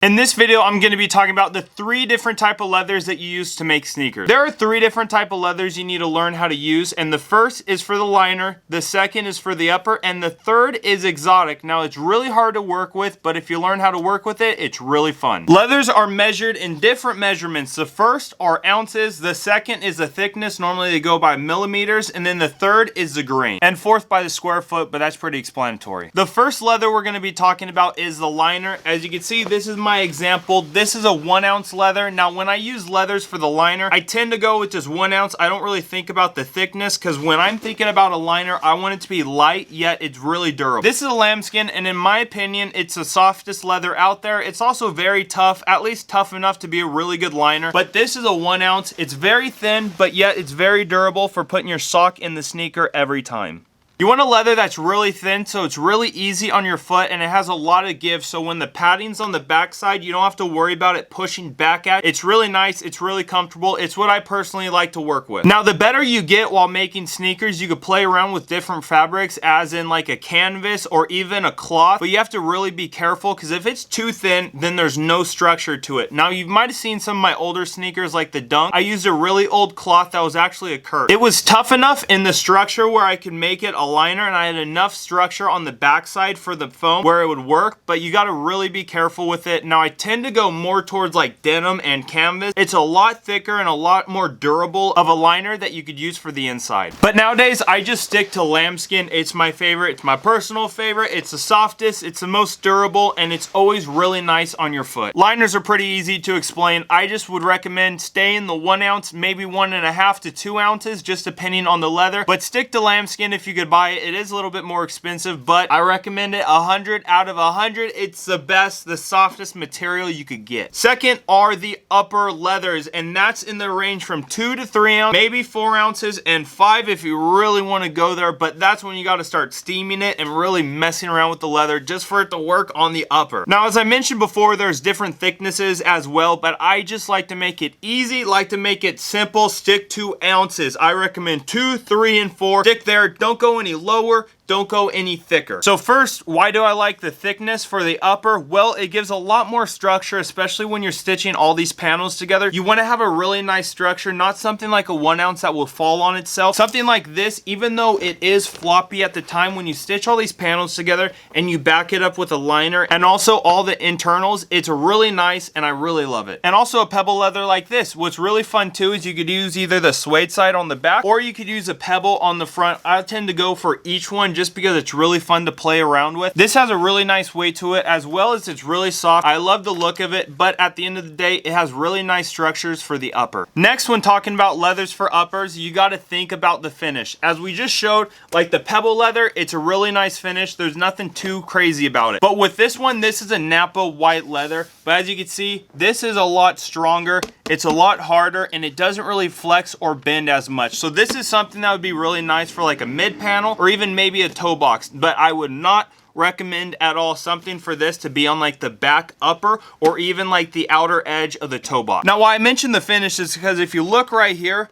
In this video, I'm going to be talking about the 3 different type of leathers that you use to make sneakers. There are 3 different type of leathers you need to learn how to use, and the first is for the liner, the second is for the upper, and the third is exotic. Now, it's really hard to work with, but if you learn how to work with it, it's really fun. Leathers are measured in different measurements. The first are ounces, the second is the thickness, normally they go by millimeters, and then the third is the grain, and fourth by the square foot, but that's pretty explanatory. The first leather we're going to be talking about is the liner. As you can see, this is my example. This is a 1 ounce leather. Now, when I use leathers for the liner, I tend to go with just 1 ounce. I don't really think about the thickness, because when I'm thinking about a liner, I want it to be light, yet it's really durable. This is a lambskin, and in my opinion, it's the softest leather out there. It's also very tough, at least tough enough to be a really good liner, but this is a 1 ounce. It's very thin, but yet it's very durable for putting your sock in the sneaker every time. You want a leather that's really thin, so it's really easy on your foot, and it has a lot of give, so when the padding's on the back side, you don't have to worry about it pushing back at. It's really nice, it's really comfortable. It's what I personally like to work with. Now, the better you get while making sneakers, you could play around with different fabrics, as in like a canvas or even a cloth, but you have to really be careful, because if it's too thin, then there's no structure to it. Now, you might have seen some of my older sneakers, like the Dunk. I used a really old cloth that was actually a Kurt. It was tough enough in the structure where I could make it a liner, and I had enough structure on the backside for the foam where it would work, but you got to really be careful with it. Now, I tend to go more towards like denim and canvas. It's a lot thicker and a lot more durable of a liner that you could use for the inside. But nowadays, I just stick to lambskin. It's my favorite. It's my personal favorite. It's the softest, it's the most durable, and it's always really nice on your foot. Liners are pretty easy to explain. I just would recommend stay in the 1 ounce, maybe 1.5 to 2 ounces, just depending on the leather, but stick to lambskin if you could buy it. It is a little bit more expensive, but I recommend it. 100 out of 100. It's the best, the softest material you could get. Second are the upper leathers, and that's in the range from 2 to 3 ounces, maybe 4 ounces, and 5 if you really want to go there, but that's when you got to start steaming it and really messing around with the leather just for it to work on the upper. Now, as I mentioned before, there's different thicknesses as well, but I just like to make it easy, like to make it simple. Stick to ounces. I recommend 2, 3, and 4. Stick there. Don't go any lower. Don't go any thicker. So first, why do I like the thickness for the upper? Well, it gives a lot more structure, especially when you're stitching all these panels together. You want to have a really nice structure, not something like a 1 ounce that will fall on itself. Something like this, even though it is floppy at the time, when you stitch all these panels together and you back it up with a liner and also all the internals, it's really nice and I really love it. And also a pebble leather like this. What's really fun too is you could use either the suede side on the back or you could use a pebble on the front. I tend to go for each one just because it's really fun to play around with. This has a really nice weight to it, as well as it's really soft. I love the look of it, but at the end of the day, it has really nice structures for the upper. Next, when talking about leathers for uppers, you got to think about the finish. As we just showed, like the pebble leather, it's a really nice finish. There's nothing too crazy about it. But with this one, this is a Napa white leather, but as you can see, this is a lot stronger. It's a lot harder, and it doesn't really flex or bend as much. So this is something that would be really nice for like a mid panel or even maybe a toe box, but I would not recommend at all something for this to be on like the back upper or even like the outer edge of the toe box. Now, why I mentioned the finish is because if you look right here,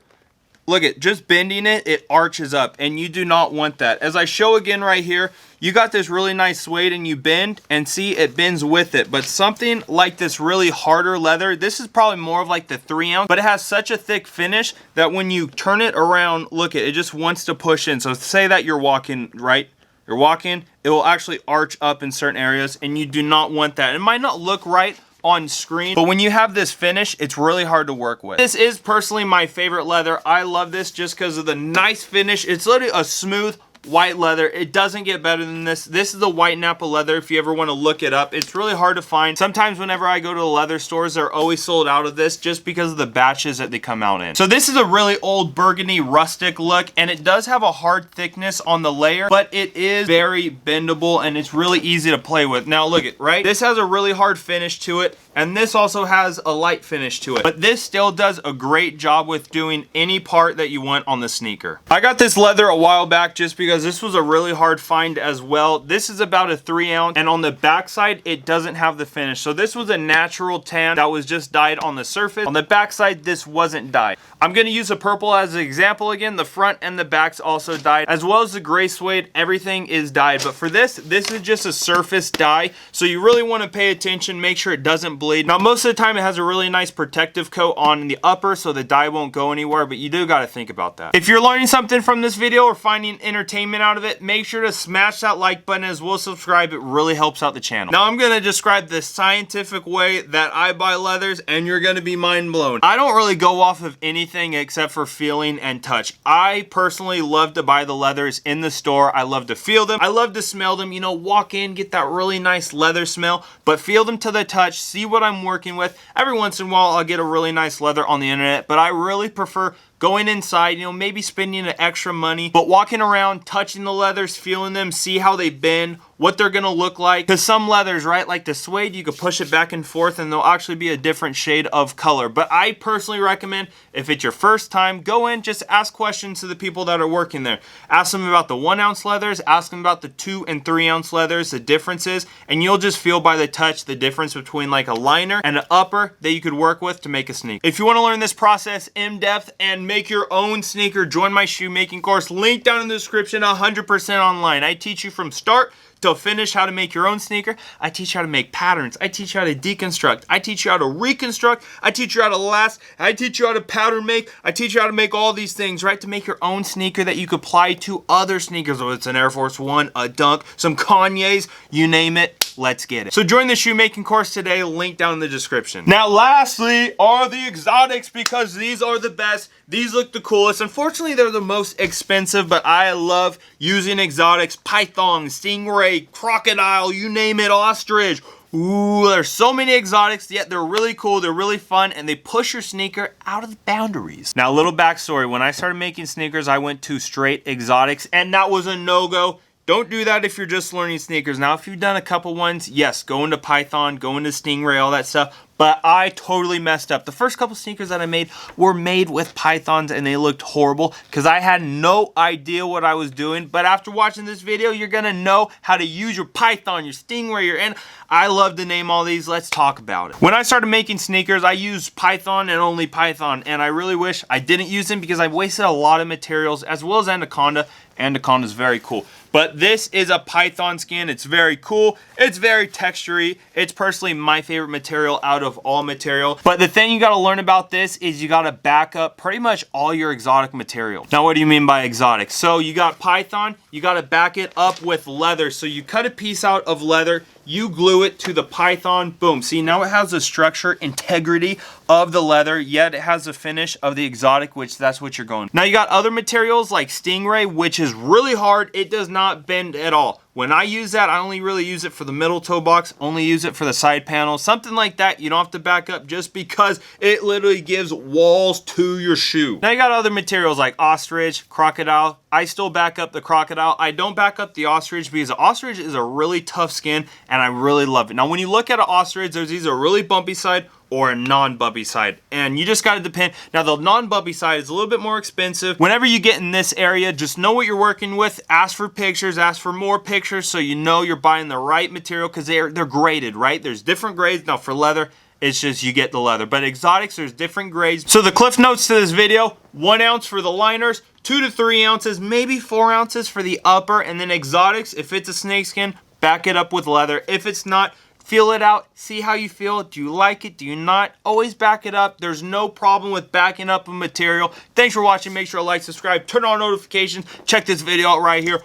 look at just bending it, it arches up, and you do not want that. As I show again right here, you got this really nice suede and you bend, and see, it bends with it. But something like this really harder leather, this is probably more of like the 3 ounce, but it has such a thick finish that when you turn it around, look at it, just wants to push in. So say that you're walking, right? You're walking, it will actually arch up in certain areas, and you do not want that. It might not look right on screen, but when you have this finish, it's really hard to work with. This is personally my favorite leather. I love this just because of the nice finish. It's literally a smooth white leather. It doesn't get better than this. This is the white Napa leather if you ever want to look it up. It's really hard to find. Sometimes whenever I go to the leather stores, they're always sold out of this just because of the batches that they come out in. So this is a really old burgundy rustic look, and it does have a hard thickness on the layer, but it is very bendable and it's really easy to play with. Now look at, right? This has a really hard finish to it, and this also has a light finish to it, but this still does a great job with doing any part that you want on the sneaker. I got this leather a while back just because because this was a really hard find as well. This is about a 3 ounce, and on the back side, it doesn't have the finish. So this was a natural tan that was just dyed on the surface. On the back side, this wasn't dyed. I'm gonna use a purple as an example again. The front and the back's also dyed, as well as the gray suede. Everything is dyed, but for this is just a surface dye. So you really want to pay attention, make sure it doesn't bleed. Now, most of the time it has a really nice protective coat on the upper so the dye won't go anywhere, but you do got to think about that. If you're learning something from this video or finding entertainment out of it, make sure to smash that like button as well as subscribe. It really helps out the channel. Now I'm going to describe the scientific way that I buy leathers, and you're going to be mind blown. I don't really go off of anything except for feeling and touch. I personally love to buy the leathers in the store. I love to feel them. I love to smell them. You know, walk in, get that really nice leather smell, but feel them to the touch, see what I'm working with. Every once in a while I'll get a really nice leather on the internet, but I really prefer going inside, you know, maybe spending an extra money, but walking around, touching the leathers, feeling them, see how they bend, what they're gonna look like. Because some leathers, right, like the suede, you could push it back and forth and they'll actually be a different shade of color. But I personally recommend, if it's your first time, go in, just ask questions to the people that are working there. Ask them about the 1 ounce leathers, ask them about the 2 and 3 ounce leathers, the differences, and you'll just feel by the touch the difference between like a liner and an upper that you could work with to make a sneaker. If you want to learn this process in depth and make your own sneaker, join my shoemaking course, link down in the description, 100% online. I teach you from start to finish how to make your own sneaker. I teach you how to make patterns. I teach you how to deconstruct. I teach you how to reconstruct. I teach you how to last. I teach you how to pattern make. I teach you how to make all these things, right? To make your own sneaker that you could apply to other sneakers, whether it's an Air Force One, a Dunk, some Kanye's, you name it. Let's get it. So join the shoemaking course today, link down in the description. Now lastly are the exotics, because these are the best. These look the coolest. Unfortunately, they're the most expensive, but I love using exotics. Python, stingray, crocodile, you name it, ostrich. Ooh, there's so many exotics, yet they're really cool, they're really fun, and they push your sneaker out of the boundaries. Now, a little backstory. When I started making sneakers, I went to straight exotics, and that was a no-go. Don't do that if you're just learning sneakers. Now, if you've done a couple ones, yes, go into Python, go into Stingray, all that stuff. But I totally messed up. The first couple sneakers that I made were made with pythons and they looked horrible because I had no idea what I was doing. But after watching this video, you're gonna know how to use your python, your stingray, and I love to name all these. Let's talk about it. When I started making sneakers, I used python and only python, and I really wish I didn't use them because I wasted a lot of materials, as well as anaconda. Anaconda is very cool. But this is a python skin. It's very cool. It's very textury. It's personally my favorite material out of all material. But the thing you got to learn about this is you got to back up pretty much all your exotic material. Now, what do you mean by exotic? So you got python, you got to back it up with leather. So you cut a piece out of leather, you glue it to the python, boom. See, now it has the structure, integrity of the leather, yet it has the finish of the exotic, which that's what you're going. Now you got other materials like stingray, which is really hard. It does not bend at all. When I use that, I only really use it for the middle toe box, only use it for the side panel, something like that. You don't have to back up just because it literally gives walls to your shoe. Now you got other materials like ostrich, crocodile. I still back up the crocodile. I don't back up the ostrich because the ostrich is a really tough skin and I really love it. Now when you look at an ostrich, there's either a really bumpy side or a non-bumpy side, and you just got to depend. Now the non-bumpy side is a little bit more expensive. Whenever you get in this area, just know what you're working with. Ask for pictures, ask for more pictures so you know you're buying the right material, because they're graded, right? There's different grades. Now for leather, it's just you get the leather, but exotics, there's different grades. So the cliff notes to this video: 1 ounce for the liners, 2 to 3 ounces, maybe 4 ounces for the upper, and then exotics, if it's a snakeskin, back it up with leather. If it's not, feel it out, see how you feel. Do you like it? Do you not? Always back it up. There's no problem with backing up a material. Thanks for watching. Make sure to like, subscribe, turn on notifications. Check this video out right here.